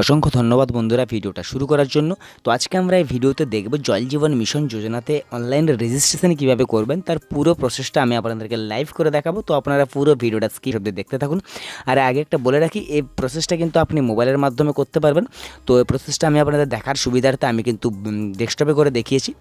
অসংখ্য ধন্যবাদ বন্ধুরা ভিডিওটা শুরু করার জন্য। তো আজকে আমরা এই ভিডিওতে দেখব জল জীবন মিশন যোজনাতে অনলাইন রেজিস্ট্রেশন কিভাবে করবেন তার পুরো প্রসেসটা আমি আপনাদেরকে লাইভ করে দেখাবো। তো আপনারা পুরো ভিডিওটা স্কিপ অবধি দেখতে থাকুন। আর আগে একটা বলে রাখি, এই প্রসেসটা কিন্তু আপনি মোবাইলের মাধ্যমে করতে পারবেন। তো এই প্রসেসটা আমি আপনাদের দেখার সুবিধার্থে আমি কিন্তু ডেস্কটপে করে দেখিয়েছি।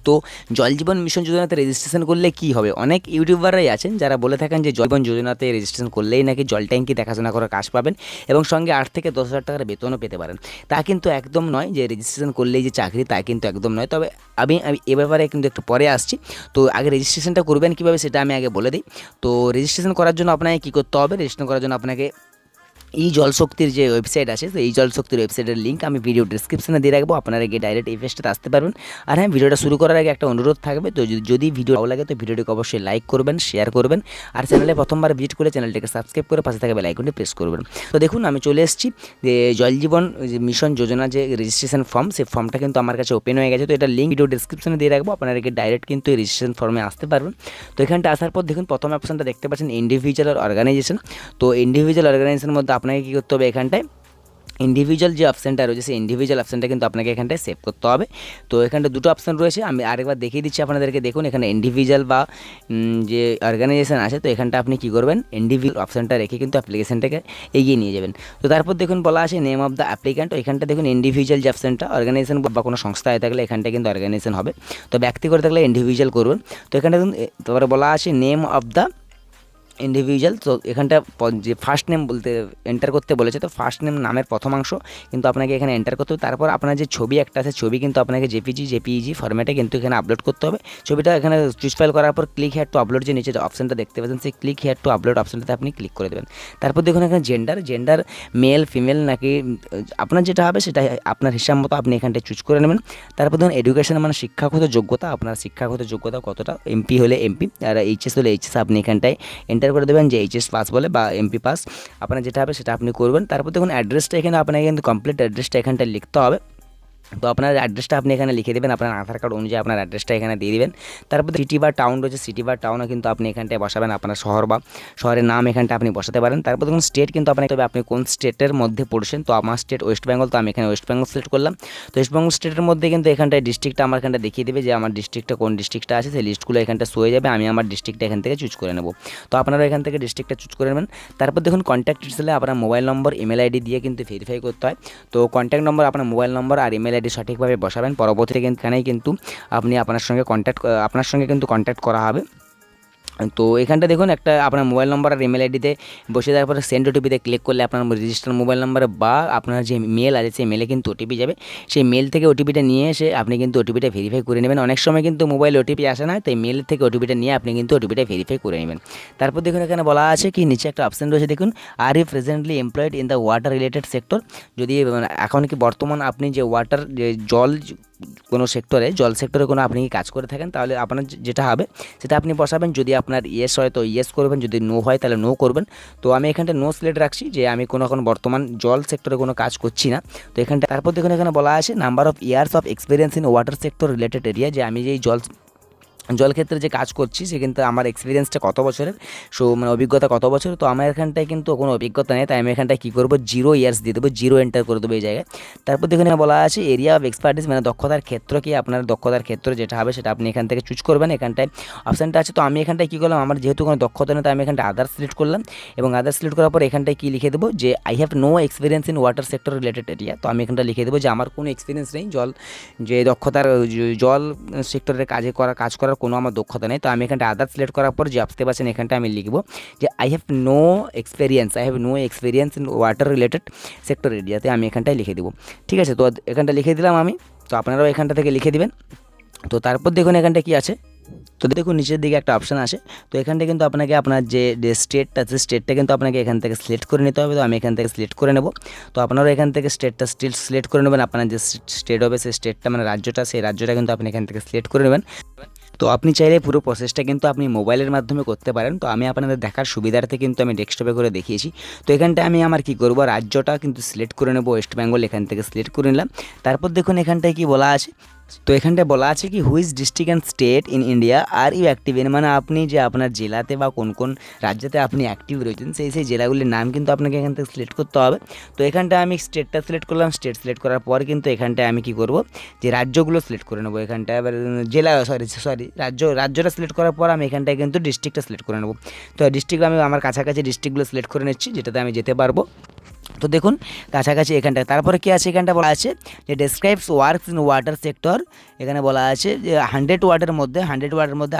তো জল জীবন মিশন যোজনাতে রেজিস্ট্রেশন করলে কি হবে, অনেক ইউটিউবাররাই আছেন যারা বলে থাকেন যে জল জীবন যোজনাতে রেজিস্ট্রেশন করলেই নাকি জল ট্যাঙ্কি দেখাশোনা করার কাজ পাবেন এবং সঙ্গে 8 থেকে 10,000 টাকার বেতনও পেতে পারেন। তা কিন্তু একদম নয় যে রেজিস্ট্রেশন করলেই যে চাকরি, তা কিন্তু একদম নয়। তবে আমি এ ব্যাপারে কিন্তু একটু পরে আসছি। তো আগে রেজিস্ট্রেশনটা করবেন কীভাবে সেটা আমি আগে বলে দিই। তো রেজিস্ট্রেশন করার জন্য আপনাকে কী করতে হবে, রেজিস্ট্রেশন করার জন্য আপনাকে এই জলশক্তির যে ওয়েবসাইট আছে, তো এই জলশক্তির ওয়েবসাইটের লিঙ্ক আমি ভিডিও ডিসক্রিপশনে দিয়ে রাখবো, আপনারা গিয়ে ডাইরেক্ট এই পেজটাতে আসতে পারবেন। আর হ্যাঁ, ভিডিওটা শুরু করার আগে একটা অনুরোধ থাকবে, তো যদি ভিডিও ভালো লাগে তো ভিডিওটিকে অবশ্যই লাইক করবেন, শেয়ার করবেন, আর চ্যানেলে প্রথমবার ভিজিট করে চ্যানেলটিকে সাবস্ক্রাইব করে পাশে থাকা বেল আইকনটি প্রেস করবেন। তো দেখুন, আমি চলে এসেছি যে জল জীবন মিশন যোজনা যে রেজিস্ট্রেশন ফর্ম, সেই ফর্মটা কিন্তু আমার কাছে ওপেন হয়ে গেছে। তো এটা লিঙ্ক ভিডিও ডিসক্রিপশনে দিয়ে রাখবো, আপনারা গিয়ে ডাইরেক্ট কিন্তু এই রেজিস্ট্রেশন ফর্মে আসতে পারবেন। তো এখানটা আসার পর দেখুন প্রথম অপশনটা দেখতে পাচ্ছেন ইন্ডিভিজুয়াল আর অর্গানাইজেশন। তো ইন্ডিভিজুয়াল অর্গানাইজেশনের মধ্যে আপনাকে কী করতে হবে, এখানটায় ইন্ডিভিজুয়াল যে অপশানটা রয়েছে সেই ইন্ডিভিজুয়াল অপশানটা কিন্তু আপনাকে এখানটায় সেভ করতে হবে। তো এখানটা দুটো অপশান রয়েছে, আমি আরেকবার দেখিয়ে দিচ্ছি আপনাদেরকে। দেখুন এখানে ইন্ডিভিজুয়াল বা যে অর্গানাইজেশন আছে, তো এখানটা আপনি কী করবেন, ইন্ডিভিজুয়াল অপশানটা রেখে কিন্তু অ্যাপ্লিকেশনটাকে এগিয়ে নিয়ে যাবেন। তো তারপর দেখুন বলা আছে নেম অফ দ্য অ্যাপ্লিক্যান্ট। তো এখানটা দেখুন ইন্ডিভিজুয়াল যে অপশানটা, অর্গানাইজেশন বা কোনো সংস্থা হয়ে থাকলে এখানটা কিন্তু অর্গানাইজেশন হবে, তো ব্যক্তি করে থাকলে ইন্ডিভিজুয়াল করবেন। তো এখানটা দেখুন তারপরে বলা আছে নেম অফ দ্য ইন্ডিভিজুয়াল। তো এখানটা যে ফার্স্ট নেম বলতে এন্টার করতে বলেছে, তো ফার্স্ট নেম নামের প্রথমাংশ কিন্তু আপনাকে এখানে এন্টার করতে হবে। তারপর আপনার যে ছবি একটা আছে, ছবি কিন্তু আপনাকে জেপিজি ফরম্যাটে কিন্তু এখানে আপলোড করতে হবে। ছবিটা এখানে চুজ ফাইল করার পর ক্লিক হেয়ার টু আপলোড যে নিচে অপশানটা দেখতে পাচ্ছেন, সেই ক্লিক হেয়ার টু আপলোড অপশানটাতে আপনি ক্লিক করে দেবেন। তারপর দেখুন এখানে জেন্ডার মেল ফিমেল নাকি আপনার যেটা হবে সেটা আপনার হিসাব মতো আপনি এখানটায় চুজ করে নেবেন। তারপর দেখুন এডুকেশন মানে শিক্ষাগত যোগ্যতা, আপনার শিক্ষাগত যোগ্যতা কতটা, এমপি হলে এমপি আর এইচএস হলে এইচএস আপনি এখানটায় এন্টার করে দেবেন, যে এইচএস পাস বলে বা এমপি পাস আপনার যেটা হবে সেটা আপনি করবেন। তারপর দেখুন অ্যাড্রেসটা এখানে আপনাকে কিন্তু কমপ্লিট অ্যাড্রেসটা এখানটায় লিখতে হবে। তো আপনার অ্যাড্রেসটা আপনি এখানে লিখে দেবেন, আপনার আধার কার্ড অনুযায়ী আপনার অ্যাড্রেসটা এখানে দিয়ে দেবেন। তারপর সিটি বা টাউন রয়েছে, সিটি বা টাউনও কিন্তু আপনি এখানটায় বসাবেন, আপনার শহর বা শহরের নাম এখানটা আপনি বসাতে পারেন। তারপর দেখুন স্টেট কিন্তু আপনাকে, তবে আপনি কোন স্টেটের মধ্যে পড়ছেন। তো আমার স্টেট ওয়েস্ট বেঙ্গল, তো আমি এখানে ওয়েস্ট বেঙ্গল সিলেক্ট করলাম। তো ওয়েস্ট বেঙ্গল স্টেটের মধ্যে কিন্তু এখানটায় ডিস্ট্রিক্টটা আমার এখানটা দেখিয়ে দেবে যে আমার ডিস্ট্রিক্টটা কোন ডিস্ট্রিক্টটা আছে, সেই লিস্টগুলো এখানটা শো হয়ে যাবে। আমি আমার ডিস্ট্রিক্টটা এখান থেকে চুজ করে নেব। তো আপনারা এখান থেকে ডিস্ট্রিক্টটা চুজ করে নেবেন। তারপর দেখুন কন্ট্যাক্ট ডিটেইলে আপনার মোবাইল নম্বর ইমেল আইডি দিয়ে কিন্তু ভেরিফাই করতে হয়। তো কন্ট্যাক্ট নম্বর আপনার মোবাইল নম্বর আর ইমেল আইডি সঠিকভাবে বসাবেন। পরবর্তীতে এখানেই কিন্তু আপনি আপনার সঙ্গে কিন্তু কন্ট্যাক্ট করা হবে। তো এখানটা দেখুন একটা আপনার মোবাইল নম্বর আর ইমেল আইডিতে বসে দেওয়ার পরে সেন্ড ওটিপিতে ক্লিক করলে আপনার রেজিস্টার মোবাইল নাম্বার বা আপনার যে মেল আছে সেই মেলে কিন্তু ওটিপি যাবে। সেই মেল থেকে ওটিপিটা নিয়ে এসে আপনি কিন্তু ওটিপিটা ভেরিফাই করে নেবেন। অনেক সময় কিন্তু মোবাইল ওটিপি আসে না, তাই মেল থেকে ওটিপিটা নিয়ে আপনি কিন্তু ওটিপিটা ভেরিফাই করে নেবেন। তারপর দেখুন এখানে বলা আছে কি, নিচে একটা অপশান রয়েছে দেখুন, are you presently employed in the water related sector. যদি এখন কি বর্তমান আপনি যে ওয়াটার যে জল কোনো সেক্টরে, জল সেক্টরে কোনো আপনি কি কাজ করে থাকেন, তাহলে আপনার যেটা হবে সেটা আপনি বসাবেন। যদি আপনার ইয়েস হয় তো ইয়েস করবেন, যদি নো হয় তাহলে নো করবেন। তো আমি এখানটা নো সিলেক্ট রাখছি, যে আমি কোনো এখন বর্তমান জল সেক্টরে কোনো কাজ করছি না। তো এখানটা তারপর দেখুন এখানে বলা আছে number of years of experience in water sector related area, যে আমি যেই জল ক্ষেত্রে যে কাজ করছি সে কিন্তু আমার এক্সপিরিয়েন্সটা কত বছরের, মানে অভিজ্ঞতা কত বছর। তো আমার এখানটায় কিন্তু কোনো অভিজ্ঞতা নেই, তাই আমি এখানটায় কী করবো, 0 ইয়ার্স দিয়ে দেবো, 0 এন্টার করে দেবো এই জায়গায়। তারপর দেখুন বলা আছে এরিয়া অফ এক্সপার্টিস, মানে দক্ষতার ক্ষেত্র কি, আপনার দক্ষতার ক্ষেত্র যেটা হবে সেটা আপনি এখান থেকে চুজ করবেন। এখানটায় অপশানটা আছে, তো আমি এখানটায় কী করলাম, আমার যেহেতু কোনো দক্ষতা নেই তাই আমি এখানটা আদার্স সিলেক্ট করলাম, এবং আদার্স সিলেক্ট করার পর এখানটায় কী লিখে দেবো, যে I have no experience in water sector related area. তো আমি এখানটা লিখে দেবো যে আমার কোনো এক্সপিরিয়েন্স নেই, যে দক্ষতার জল সেক্টরের কাজ করার কোনো আমার দক্ষতা নেই। তো আমি এখানটা আদার সিলেক্ট করার পর যে আসতে পারছেন এখানটা আমি লিখবো যে I have no experience in water related sector এরিয়াতে, আমি এখানটায় লিখে দেবো। ঠিক আছে, তো এখানটা লিখে দিলাম আমি। তো আপনারাও এখানটা থেকে লিখে দিবেন। তো তারপর দেখুন এখানটা কি আছে, তো দেখুন নিচের দিকে একটা অপশান আসে। তো এখানটা কিন্তু আপনাকে আপনার যে স্টেটটা আছে স্টেটটা কিন্তু আপনাকে এখান থেকে সিলেক্ট করে নিতে হবে। তো আমি এখান থেকে সিলেক্ট করে নেব। তো আপনারাও এখান থেকে স্টেটটা সিলেক্ট করে নেবেন। আপনার যে স্টেট হবে সেই স্টেটটা মানে রাজ্যটা, সেই রাজ্যটা কিন্তু আপনি এখান থেকে সিলেক্ট করে নেবেন। তো আপনি চাইলে পুরো প্রসেসটা কিন্তু আপনি মোবাইলের মাধ্যমে করতে পারেন। তো আমি আপনাদের দেখার সুবিধার্থে কিন্তু আমি ডেস্কটপে করে দেখিয়েছি। তো এখানটা আমি আমার কি করব, রাজ্যটা কিন্তু সিলেক্ট করে নেব, ওয়েস্ট বেঙ্গল এখান থেকে সিলেক্ট করে নিলাম। তারপর দেখুন এখানটায় কি বলা আছে, তো এখানটায় বলা আছে কি which district and state in India are you active in, মানে আপনি যে আপনার জেলাতে বা কোন কোন রাজ্যতে আপনি অ্যাক্টিভ রয়েছেন সেই জেলাগুলির নাম কিন্তু আপনাকে এখান থেকে সিলেক্ট করতে হবে। তো এখানটায় আমি স্টেটটা সিলেক্ট করলাম, স্টেট সিলেক্ট করার পর কিন্তু এখানটায় আমি কী করব যে রাজ্যগুলো সিলেক্ট করে নেবো। এখানটায় এবার জেলা রাজ্যটা সিলেক্ট করার পর আমি এখানটায় কিন্তু ডিস্ট্রিক্টটা সিলেক্ট করে নেবো। তো ডিস্ট্রিক্ট আমি আমার কাছাকাছি ডিস্ট্রিক্টগুলো সিলেক্ট করে নিচ্ছি যেটাতে আমি যেতে পারবো। তো দেখুন কাছাকাছি এখানটায়, তারপরে কি আছে এখানটা বলা আছে যে describes works in water sector. এখানে বলা আছে যে 100 ওয়ার্ডের মধ্যে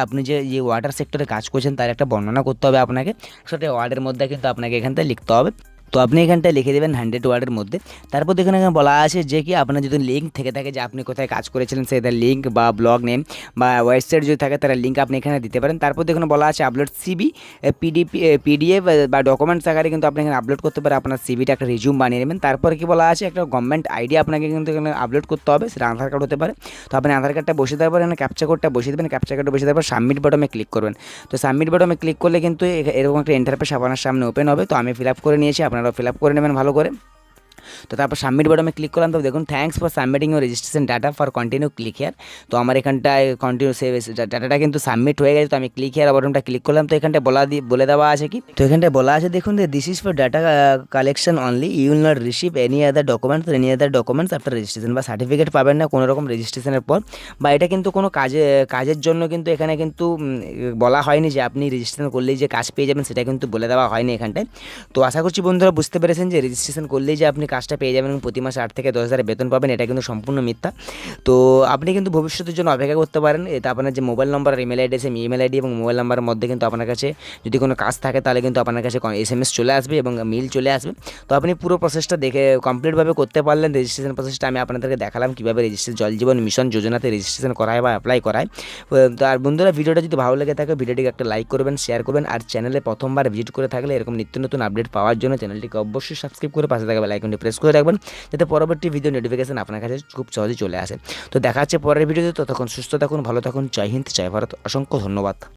আপনি যে ওয়াটার সেক্টরে কাজ করছেন তার একটা বর্ণনা করতে হবে আপনাকে, সেটা ওয়ার্ডের মধ্যে কিন্তু আপনাকে এখানটায় লিখতে হবে। তো আপনি এখানটায় লিখে দেবেন 100 ওয়ার্ডের মধ্যে। তারপর দেখুন এখানে বলা আছে যে কি আপনার যদি লিঙ্ক থেকে থাকে যে আপনি কোথায় কাজ করেছিলেন সেটার লিঙ্ক বা ব্লগ নেম বা ওয়েবসাইট যদি থাকে তার লিঙ্ক আপনি এখানে দিতে পারেন। তারপর দেখুন বলা আছে আপলোড সিবি, পিডিএফ বা ডকুমেন্টস আকারে কিন্তু আপনি এখানে আপলোড করতে পারেন আপনার সিবিটা, একটা রিজিউম বানিয়ে নেবেন। তারপর কি বলা আছে একটা গভর্নমেন্ট আইডি আপনাকে কিন্তু এখানে আপলোড করতে হবে, সেটা আধার কার্ড হতে পারে। তো আপনি আধার কার্ডটা বসিয়ে দেওয়ার পর এখানে ক্যাপচা কোডটা বসিয়ে দেবেন, ক্যাপচা কোডটা বসিয়ে দেওয়ার পর সাবমিট বাটনে ক্লিক করবেন। তো সাবমিট বাটনে ক্লিক করলে কিন্তু এরকম একটা ইন্টারফেস আপনার সামনে ওপেন হবে। তো আমি ফিল আপ করে নিয়েছি, আপনারাও ফিল আপ করে নেবেন ভালো করে। তো তারপর সাবমিট বাটনে ক্লিক করলাম। তো দেখুন thanks for submitting your registration data for continue click here. তো আমার এখানটায় কন্টিনিউ ডাটাটা কিন্তু সাবমিট হয়ে গেছে। তো আমি ক্লিক হিয়ার বাটনটা ক্লিক করলাম। তো এখানটায় বলে দেওয়া আছে কি, তো এখানটায় বলা আছে দেখুন যে this is for data collection only, you will not receive any other documents after registration, বা সার্টিফিকেট পাবেন না কোনো রকম রেজিস্ট্রেশনের পর, বা এটা কিন্তু কোনো কাজের জন্য কিন্তু এখানে কিন্তু বলা হয়নি যে আপনি রেজিস্ট্রেশন করলেই যে কাজ পেয়ে যাবেন, সেটা কিন্তু বলে দেওয়া হয়নি এখানটায়। তো আশা করছি বন্ধুরা বুঝতে পেরেছেন যে রেজিস্ট্রেশন করলেই যে আপনি কাজটা পেয়ে যাবেন এবং প্রতি মাসে 8 থেকে 10 হাজার বেতন পাবেন, এটা কিন্তু সম্পূর্ণ মিথ্যা। তো আপনি কিন্তু ভবিষ্যতের জন্য অপেক্ষা করতে পারেন। এটা আপনার যে মোবাইল নম্বর আর ইমেল আইডি আছে, ইমেল আইডি এবং মোবাইল নাম্বারের মধ্যে কিন্তু আপনার কাছে যদি কোনো কাজ থাকে তাহলে কিন্তু আপনার কাছে SMS চলে আসবে এবং মেইল চলে আসবে। তো আপনি পুরো প্রসেসটা দেখে কমপ্লিটভাবে করতে পারলেন। রেজিস্ট্রেশন প্রসেসটা আমি আপনাদেরকে দেখালাম কীভাবে জল জীবন মিশন যোজনাতে রেজিস্ট্রেশন করায় বা অ্যাপ্লাই করায়। তো আর বন্ধুরা ভিডিওটা যদি ভালো লেগে থাকে ভিডিওটিকে একটা লাইক করবেন, শেয়ার করবেন, আর চ্যানেলে প্রথমবার ভিজিট করে থাকলে এরকম নিত্য নতুন আপডেট পাওয়ার জন্য চ্যানেলটিকে অবশ্যই সাবস্ক্রাইব করে পাশে থাকা বেল আইকনটি প্রেস করে রাখবেন, যাতে পরবর্তী ভিডিও নোটিফিকেশন আপনার কাছে খুব সহজেই চলে আসে। তো দেখা হচ্ছে পরের ভিডিওতে, ততক্ষণ সুস্থ থাকুন, ভালো থাকুন। জয় হিন্দ, জয় ভারত, অসংখ্য ধন্যবাদ।